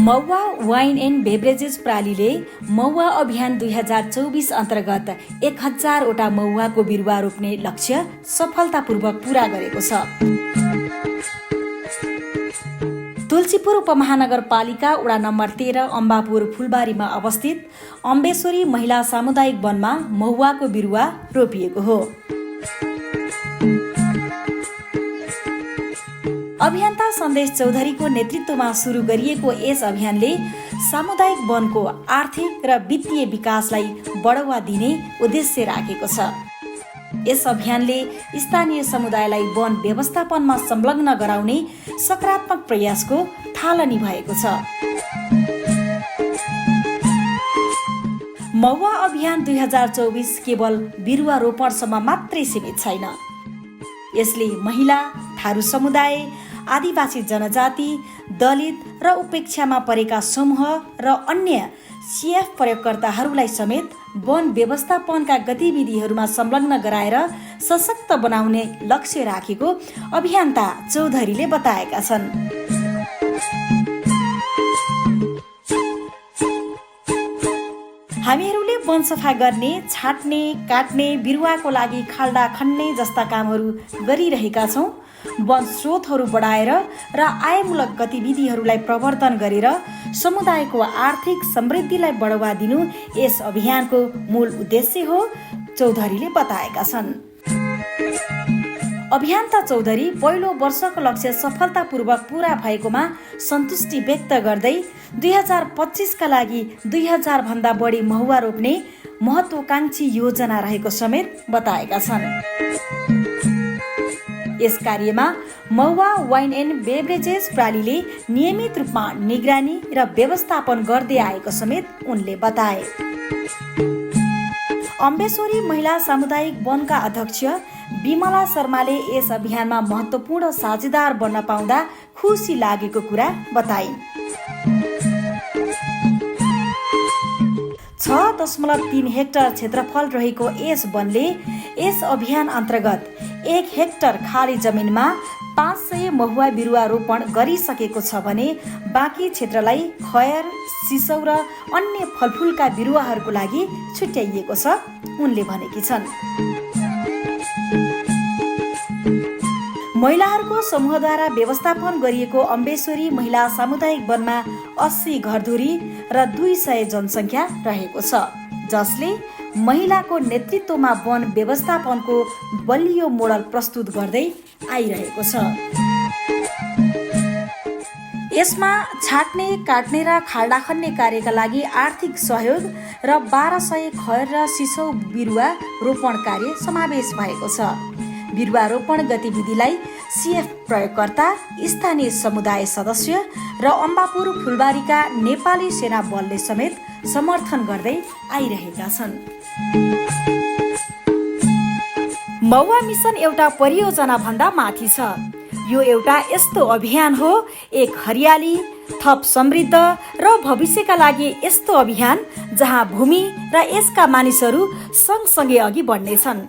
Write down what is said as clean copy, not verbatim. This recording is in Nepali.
महुवा वाइन एन्ड बेभरेजेस प्रालीले महुवा अभियान 2024 अन्तर्गत 1000वटा महुवाको बिरुवा रोप्ने लक्ष्य सफलतापूर्वक पूरा गरेको छ। तुलसीपुर उपमहानगरपालिका वडा नम्बर 13 अम्बापुर फुलबारीमा अवस्थित अम्बेश्वरी महिला सामुदायिक वनमा महुवाको बिरुवा रोपिएको हो। अभियन्ता सन्देश चौधरीको नेतृत्वमा सुरु गरिएको यस अभियानले सामुदायिक वनको आर्थिक र वित्तीय विकासलाई बढावा दिने उद्देश्य राखेको छ। यस अभियानले स्थानीय समुदायलाई वन व्यवस्थापनमा संलग्न गराउने सकारात्मक प्रयासको थालनी भएको छ। महुवा अभियान 2024 केवल बिरुवा रोपणसम्म मात्रै सीमित छैन। यसले महिला, थारू समुदाय, आदिवासी जनजाति, दलित र उपेक्षामा परेका समूह र अन्य सिएफ प्रयोगकर्ताहरूलाई समेत वन व्यवस्थापनका गतिविधिहरूमा संलग्न गराएर सशक्त बनाउने लक्ष्य राखेको अभियन्ता चौधरीले बताएका छन्। हामीहरूले वन सफा गर्ने, छाट्ने, काट्ने, बिरुवाको लागि खाल्डा खन्ने जस्ता कामहरू गरिरहेका छौँ। वन स्रोतहरू बढाएर र आयमूलक गतिविधिहरूलाई प्रवर्धन गरेर समुदायको आर्थिक समृद्धिलाई बढावा दिनु यस अभियानको मूल उद्देश्य हो, चौधरीले बताएका छन्। अभियन्ता चौधरी पहिलो वर्षको लक्ष्य सफलतापूर्वक पूरा भएकोमा सन्तुष्टि व्यक्त गर्दै 2025 का लागि 2000 भन्दा बढी महुवा रोप्ने महत्त्वाकांक्षी योजना रहेको समेत बताएका छन्। यस कार्यमा महुवा वाइन एन्ड बेभरेजेस प्रालीले नियमित रूपमा निगरानी र व्यवस्थापन गर्दै आएको समेत उनले बताए। अम्बेश्वरी महिला सामुदायिक वनका अध्यक्ष विमला शर्माले यस अभियानमा महत्त्वपूर्ण साझेदार बन्न पाउँदा खुसी लागेको कुरा बताइन्। 6.3 हेक्टर क्षेत्रफल रहेको यस वनले यस अभियान अन्तर्गत 1 हेक्टर खाली जमिनमा 500 महुवा बिरुवा रोपण गरिसकेको छ भने बाँकी क्षेत्रलाई खयर, सिसौ र अन्य फलफुलका बिरुवाहरूको लागि छुट्याइएको छ, उनले भनेकी छन्। महिलाहरूको समूहद्वारा व्यवस्थापन गरिएको अम्बेश्वरी महिला सामुदायिक वनमा 80 घरधुरी र 200 जनसङ्ख्या रहेको छ, जसले महिलाको नेतृत्वमा वन व्यवस्थापनको बलियो मोडल प्रस्तुत गर्दै आइरहेको छ। यसमा छाट्ने, काट्ने र खाल्डा खन्ने कार्यका लागि आर्थिक सहयोग र 1200 खयर र सिसौ बिरुवा रोपण कार्य समावेश भएको छ। बिरुवा रोपण गतिविधिलाई सिएफ प्रयोगकर्ता, स्थानीय समुदाय सदस्य र अम्बापुर फुलबारीका नेपाली सेना बलले समेत समर्थन गर्दै आइरहेका छन्। महुवा मिसन एउटा परियोजना भन्दा माथि छ। यो एउटा यस्तो अभियान हो, एक हरियाली, थप समृद्ध र भविष्यका लागि यस्तो अभियान जहाँ भूमि र यसका मानिसहरू सँगसँगै अघि बढ्नेछन्।